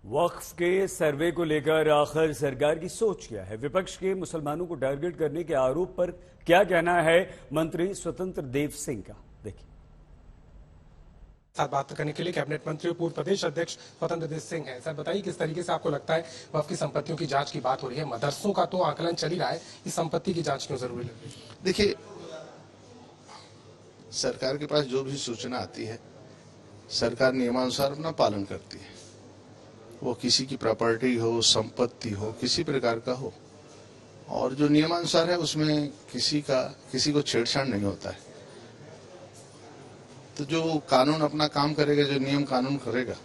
वक्फ के सर्वे को लेकर आखिर सरकार की सोच क्या है? विपक्ष के मुसलमानों को टारगेट करने के आरोप पर क्या कहना है मंत्री स्वतंत्र देव सिंह का? देखिए। साथ बात करने के लिए कैबिनेट मंत्री पूर्व प्रदेश अध्यक्ष स्वतंत्र देव सिंह हैं। सर बताइए, किस तरीके से आपको लगता है वक्फ की संपत्तियों की जांच की बात हो रही है, मदरसों का तो आकलन चल ही रहा है, इस संपत्ति की जांच क्यों जरूरी लग रही है? देखिए, सरकार के पास जो भी सूचना आती है सरकार नियमानुसार अपना पालन करती है। वो किसी की प्रॉपर्टी हो, संपत्ति हो, किसी प्रकार का हो, और जो नियमानुसार है उसमें किसी को छेड़छाड़ नहीं होता है। तो जो कानून अपना काम करेगा, जो नियम कानून करेगा,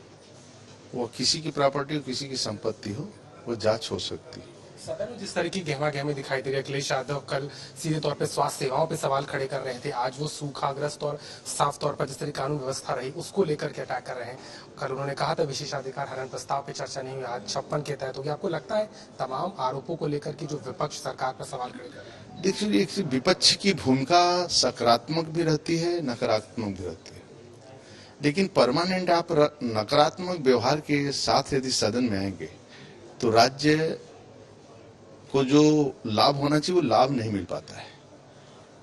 वो किसी की प्रॉपर्टी हो, किसी की संपत्ति हो, वो जांच हो सकती है। सदन में जिस तरह की गहमा-गहमी दिखाई दे रही है, अखिलेश यादव कल सीधे तौर पर स्वास्थ्य सेवाओं पर सवाल खड़े कर रहे थे, आज वो सूखाग्रस्त और साफ तौर पर जिस तरह कानून व्यवस्था रही उसको लेकर के अटैक कर रहे हैं। कल उन्होंने कहा था विशेषाधिकार हनन प्रस्ताव पे चर्चा नहीं हुई, आज 56 के तहत होगी। आपको लगता है तमाम आरोपों को लेकर की जो विपक्ष सरकार पर सवाल खड़े कर रहे हैं? देखिए, विपक्ष की भूमिका सकारात्मक भी रहती है, नकारात्मक भी रहती है, लेकिन परमानेंट आप नकारात्मक व्यवहार के साथ यदि सदन में आएंगे तो राज्य को जो लाभ होना चाहिए वो लाभ नहीं मिल पाता है।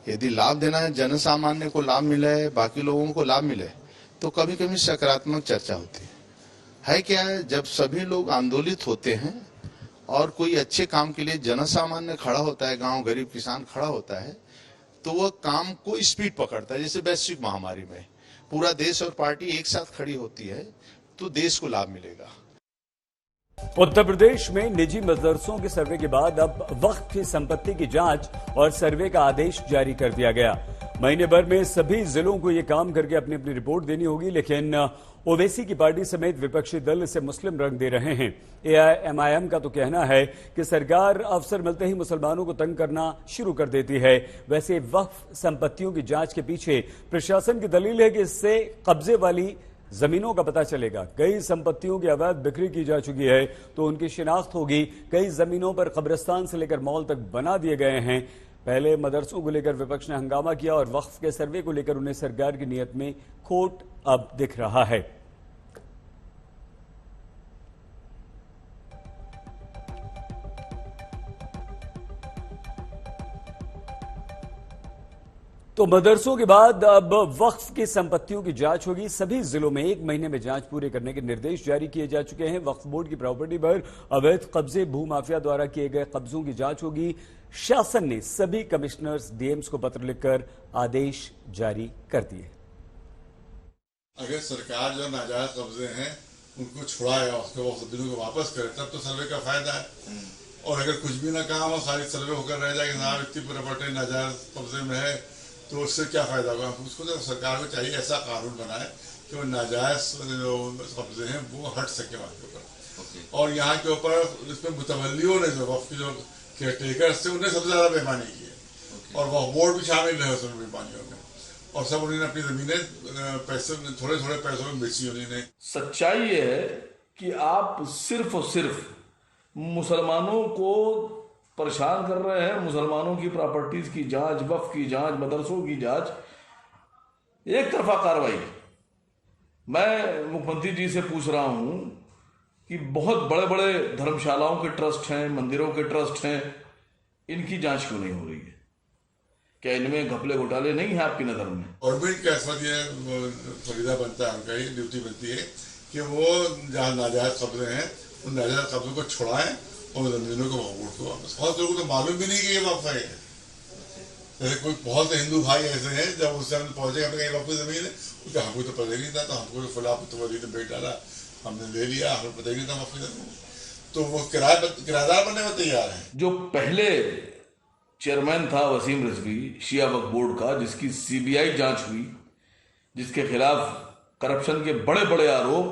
यदि लाभ देना है, जनसामान्य को लाभ मिले, बाकी लोगों को लाभ मिले, तो कभी कभी सकारात्मक चर्चा होती है। क्या है, जब सभी लोग आंदोलित होते हैं और कोई अच्छे काम के लिए जनसामान्य खड़ा होता है, गांव गरीब किसान खड़ा होता है, तो वह काम को स्पीड पकड़ता है। जैसे वैश्विक महामारी में पूरा देश और पार्टी एक साथ खड़ी होती है तो देश को लाभ मिलेगा। उत्तर प्रदेश में निजी मदरसों के सर्वे के बाद अब वक्फ की संपत्ति की जांच और सर्वे का आदेश जारी कर दिया गया। महीने भर में सभी जिलों को यह काम करके अपनी अपनी रिपोर्ट देनी होगी, लेकिन ओवैसी की पार्टी समेत विपक्षी दल इसे मुस्लिम रंग दे रहे हैं। एआईएमआईएम का तो कहना है कि सरकार अवसर मिलते ही मुसलमानों को तंग करना शुरू कर देती है। वैसे वक्फ संपत्तियों की जांच के पीछे प्रशासन की दलील है कि इससे कब्जे वाली जमीनों का पता चलेगा। कई संपत्तियों की अवैध बिक्री की जा चुकी है तो उनकी शिनाख्त होगी। कई जमीनों पर कब्रिस्तान से लेकर मॉल तक बना दिए गए हैं। पहले मदरसों को लेकर विपक्ष ने हंगामा किया और वक्फ के सर्वे को लेकर उन्हें सरकार की नीयत में खोट अब दिख रहा है। तो मदरसों के बाद अब वक्फ की संपत्तियों की जांच होगी। सभी जिलों में 1 महीने में जांच पूरे करने के निर्देश जारी किए जा चुके हैं। वक्फ बोर्ड की प्रॉपर्टी पर अवैध कब्जे, भूमाफिया द्वारा किए गए कब्जों की जांच होगी। शासन ने सभी कमिश्नर्स, डीएम्स को पत्र लिखकर आदेश जारी कर दिए। अगर सरकार जो नाजायज कब्जे हैं उनको छुड़ाए और उसके बाद जमीनों को वापस करे, तब तो सर्वे का फायदा है। और अगर कुछ भी ना काम हो, खाली सर्वे होकर रह जाए ना, इतनी प्रॉपर्टी नाजायज कब्जे में है, तो उससे क्या फायदा होगा? उसको तो सरकार को चाहिए ऐसा कानून बनाए कि वो नाजायज जो कब्जे हैं वो हट सके वहाँ के ऊपर। और यहाँ के ऊपर इसमें मुतवल्लियों ने जो वक्फ के जो केयरटेकर्स थे उन्हें सबसे ज्यादा बेईमानी की है, और वक्फ बोर्ड भी शामिल रहे उसमें बेईमानियों में, और सब उन्होंने अपनी जमीनें पैसे थोड़े थोड़े पैसों में बेची उन्होंने। सच्चाई ये है कि आप सिर्फ और सिर्फ मुसलमानों को परेशान कर रहे हैं। मुसलमानों की प्रॉपर्टीज की जांच, वक्फ की जांच, मदरसों की जांच, एक तरफा कार्रवाई। मैं मुख्यमंत्री जी से पूछ रहा हूं कि बहुत बड़े बड़े धर्मशालाओं के ट्रस्ट हैं, मंदिरों के ट्रस्ट हैं, इनकी जांच क्यों नहीं हो रही है? क्या इनमें घपले घोटाले नहीं है आपकी नजर में? गवर्नमेंट का इसमें ये फरीदा बनता है, उनका ही ड्यूटी बनती है कि वो जहाँ नाजायज कब्जे हैं उन नाजायज कब्जों को छुड़ाएं और जमीनों को वोट को वापस। बहुत लोगों को तो मालूम भी नहीं कि ये वक्फ है। जैसे कोई बहुत से हिंदू भाई ऐसे हैं, जब उससे हम पहुंचे हमने कहीं वक्फ जमीन है, उसका हमको तो पता ही नहीं था, तो हमको तो फुला पुतवली ने बेच डाला, हमने ले लिया, हमें पता ही नहीं था वक्फ जमीन। तो वो किराएदार बनने में तैयार है। जो पहले चेयरमैन था वसीम रिजवी शिया वक्फ बोर्ड का, जिसकी सीबीआई जांच हुई, जिसके खिलाफ करप्शन के बड़े बड़े आरोप,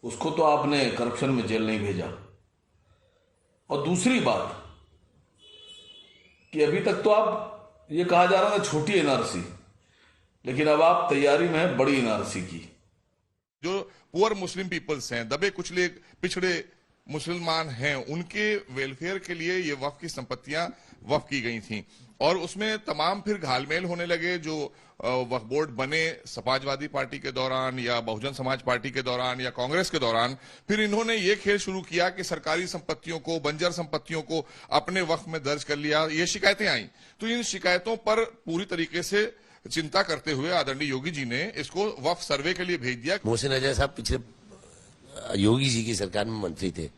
उसको तो आपने करप्शन में जेल नहीं भेजा। और दूसरी बात कि अभी तक तो आप ये कहा जा रहा था छोटी एनआरसी, लेकिन अब आप तैयारी में है बड़ी एनआरसी की। जो पुअर मुस्लिम पीपल्स हैं, दबे कुचले पिछड़े मुसलमान हैं उनके वेलफेयर के लिए ये वक्फ की संपत्तियां वक्फ की गई थी और उसमें तमाम फिर घालमेल होने लगे। जो वक्फ बोर्ड बने समाजवादी पार्टी के दौरान या बहुजन समाज पार्टी के दौरान या कांग्रेस के दौरान, फिर इन्होंने ये खेल शुरू किया कि सरकारी संपत्तियों को, बंजर संपत्तियों को अपने वक्फ में दर्ज कर लिया। ये शिकायतें आई तो इन शिकायतों पर पूरी तरीके से चिंता करते हुए आदरणीय योगी जी ने इसको वक्फ सर्वे के लिए भेज दिया। मोहसिन नजर साहब पिछले योगी जी की सरकार में मंत्री थे,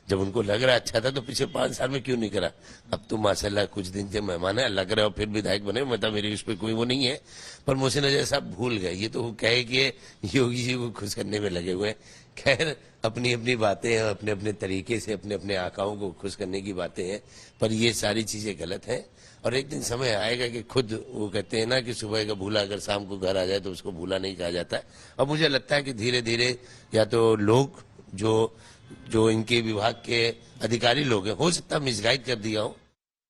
जब उनको लग रहा अच्छा था तो पिछले 5 साल में क्यों नहीं करा। अब तो माशाल्लाह कुछ दिन से मेहमान है, लग रहा है, और फिर विधायक बने, मतलब मेरी उस पर कोई वो नहीं है। पर मोहसिन नजर साहब भूल गए, ये तो कहे कि योगी जी को खुश करने में लगे हुए हैं। खैर अपनी अपनी बातें हैं, अपने अपने तरीके से अपने अपने आकाओं को खुश करने की बातें हैं, पर ये सारी चीजें गलत हैं। और एक दिन समय आएगा कि खुद वो कहते हैं ना कि सुबह का भूला अगर शाम को घर आ जाए तो उसको भूला नहीं कहा जाता है। और मुझे लगता है कि धीरे धीरे या तो लोग जो इनके विभाग के अधिकारी लोग हैं, हो सकता है मिसगाइड कर दिया हो,